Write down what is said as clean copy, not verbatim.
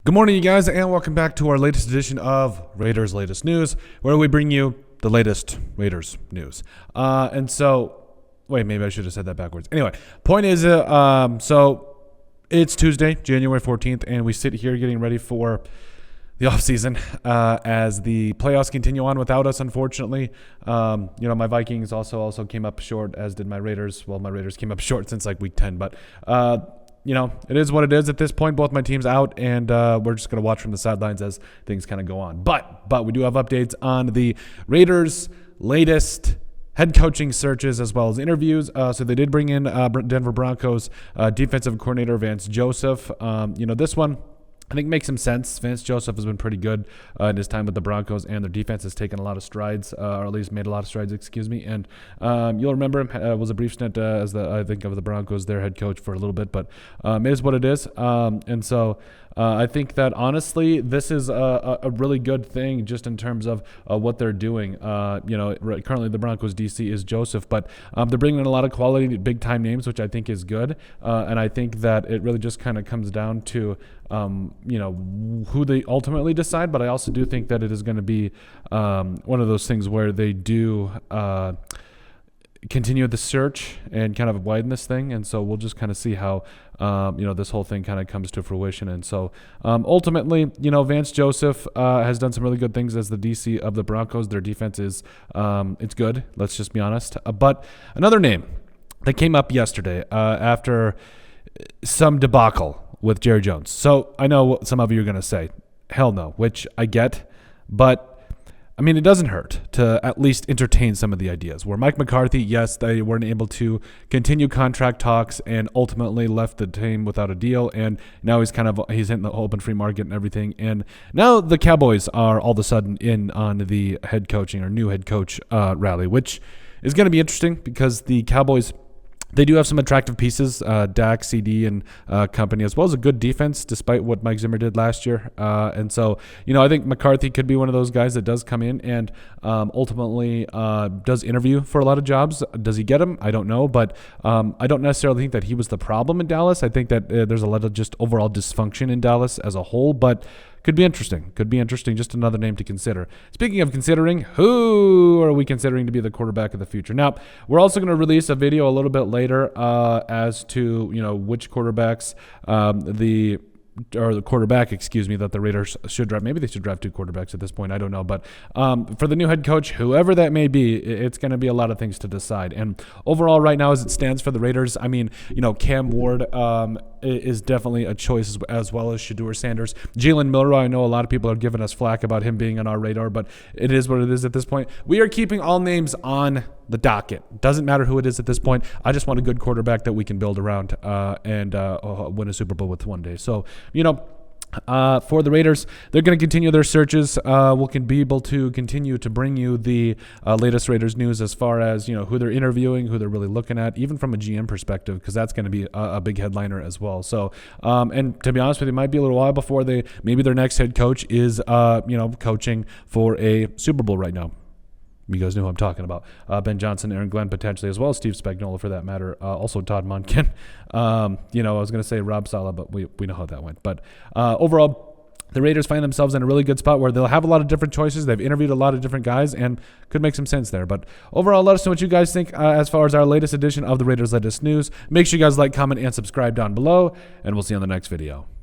Good morning, you guys, and welcome back to our latest edition of Raiders Latest News, where we bring you the latest Raiders news. Wait, maybe I should have said that backwards. Anyway, point is, so it's Tuesday, January 14th, and we sit here getting ready for the offseason as the playoffs continue on without us, unfortunately. My Vikings also came up short, as did my Raiders. Well, my Raiders came up short since like week 10, but it is what it is at this point. Both my teams out, and we're just going to watch from the sidelines as things kind of go on. But we do have updates on the Raiders' latest head coaching searches as well as interviews. So they did bring in Denver Broncos defensive coordinator Vance Joseph. This one I think makes some sense. Vance Joseph has been pretty good in his time with the Broncos, and their defense has taken a lot of strides, or at least made a lot of strides, And you'll remember him was a brief stint as the Broncos, their head coach for a little bit, but it is what it is. I think that honestly, this is a really good thing just in terms of what they're doing. Currently the Broncos DC is Joseph, but they're bringing in a lot of quality, big time names, which I think is good. And I think that it really just kind of comes down to who they ultimately decide. But I also do think that it is going to be one of those things where they do continue the search and kind of widen this thing. And so we'll just kind of see how, this whole thing kind of comes to fruition. And so ultimately, Vance Joseph has done some really good things as the DC of the Broncos. Their defense is, it's good. Let's just be honest. But another name that came up yesterday after some debacle with Jerry Jones. So I know what some of you are going to say, hell no, which I get, but I mean, it doesn't hurt to at least entertain some of the ideas. Where Mike McCarthy, yes, they weren't able to continue contract talks and ultimately left the team without a deal. And now he's hitting the open free market and everything. And now the Cowboys are all of a sudden in on the head coaching or new head coach rally, which is going to be interesting because the Cowboys, they do have some attractive pieces, Dak, CD, and company, as well as a good defense, despite what Mike Zimmer did last year. I think McCarthy could be one of those guys that does come in and ultimately does interview for a lot of jobs. Does he get them? I don't know, but I don't necessarily think that he was the problem in Dallas. I think that there's a lot of just overall dysfunction in Dallas as a whole, but could be interesting. Just another name to consider. Speaking of considering, who are we considering to be the quarterback of the future? Now, we're also going to release a video a little bit later as to, which quarterbacks the quarterback, that the Raiders should draft. Maybe they should draft two quarterbacks at this point. I don't know. But for the new head coach, whoever that may be, it's going to be a lot of things to decide. And overall, right now, as it stands for the Raiders, I mean, Cam Ward is definitely a choice as well as Shedeur Sanders. Jalen Milroe, I know a lot of people are giving us flack about him being on our radar, but it is what it is at this point. We are keeping all names on the docket. Doesn't matter who it is at this point. I just want a good quarterback that we can build around and win a Super Bowl with one day. So, for the Raiders, they're going to continue their searches. We'll be able to continue to bring you the latest Raiders news as far as, who they're interviewing, who they're really looking at, even from a GM perspective, because that's going to be a big headliner as well. So, and to be honest with you, it might be a little while before maybe their next head coach is, coaching for a Super Bowl right now. You guys know who I'm talking about. Ben Johnson, Aaron Glenn potentially, as well as Steve Spagnuolo for that matter. Also Todd Monken. I was going to say Rob Saleh, but we know how that went. But overall, the Raiders find themselves in a really good spot where they'll have a lot of different choices. They've interviewed a lot of different guys and could make some sense there. But overall, let us know what you guys think as far as our latest edition of the Raiders Latest News. Make sure you guys like, comment, and subscribe down below, and we'll see you on the next video.